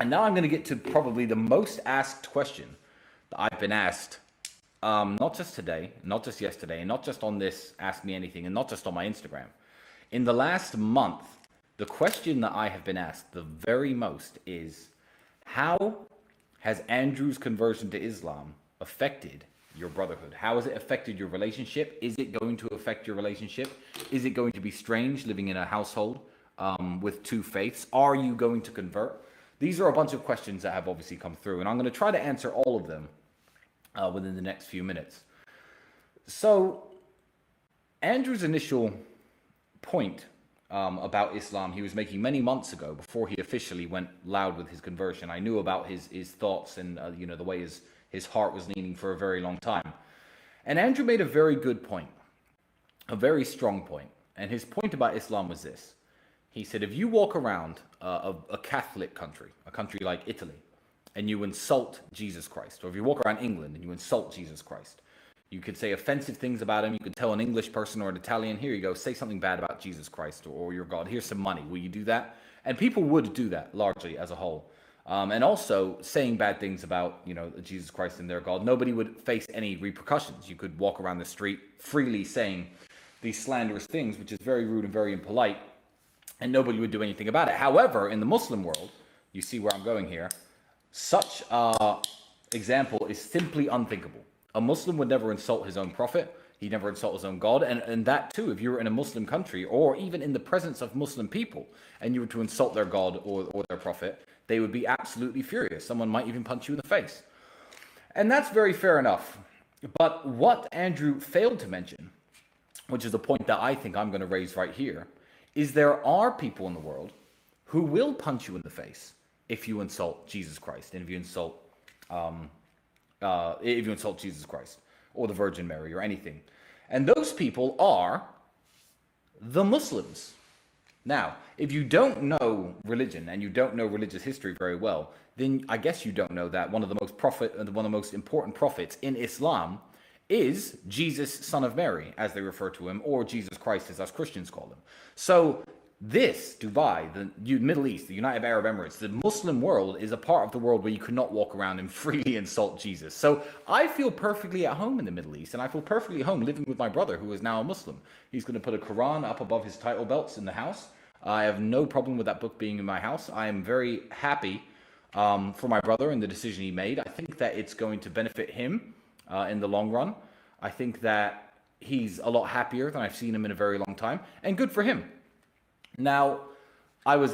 And now I'm going to get to probably the most asked question that I've been asked, not just today, not just yesterday, and not just on this Ask Me Anything, and not just on my Instagram. In the last month, the question that I have been asked the very most is, how has Andrew's conversion to Islam affected your brotherhood? How has it affected your relationship? Is it going to affect your relationship? Is it going to be strange living in a household with two faiths? Are you going to convert? These are a bunch of questions that have obviously come through, and I'm going to try to answer all of them within the next few minutes. So, Andrew's initial point about Islam he was making many months ago, before he officially went loud with his conversion. I knew about his thoughts and the way his heart was leaning for a very long time. And Andrew made a very good point, a very strong point. And his point about Islam was this. He said, if you walk around a Catholic country, a country like Italy, and you insult Jesus Christ, or if you walk around England and you insult Jesus Christ, you could say offensive things about him. You could tell an English person or an Italian, here you go, say something bad about Jesus Christ or your God. Here's some money. Will you do that? And people would do that largely as a whole. And also saying bad things about, Jesus Christ and their God. Nobody would face any repercussions. You could walk around the street freely saying these slanderous things, which is very rude and very impolite, and nobody would do anything about it. However, in the Muslim world, you see where I'm going here, such example is simply unthinkable. A Muslim would never insult his own prophet. He'd never insult his own God. And that too, if you were in a Muslim country or even in the presence of Muslim people and you were to insult their God or their prophet, they would be absolutely furious. Someone might even punch you in the face. And that's very fair enough. But what Andrew failed to mention, which is the point that I think I'm going to raise right here, is there are people in the world who will punch you in the face if you insult Jesus Christ and if you insult Jesus Christ or the Virgin Mary or anything. And those people are the Muslims. Now, if you don't know religion and you don't know religious history very well, then I guess you don't know that one of the most important prophets in Islam is Jesus, son of Mary, as they refer to him, or Jesus Christ, as us Christians call him. So this, Dubai, the Middle East, the United Arab Emirates, the Muslim world is a part of the world where you could not walk around and freely insult Jesus. So I feel perfectly at home in the Middle East, and I feel perfectly at home living with my brother, who is now a Muslim. He's going to put a Quran up above his title belts in the house. I have no problem with that book being in my house. I am very happy for my brother and the decision he made. I think that it's going to benefit him in the long run. I think that he's a lot happier than I've seen him in a very long time, and good for him. Now, I was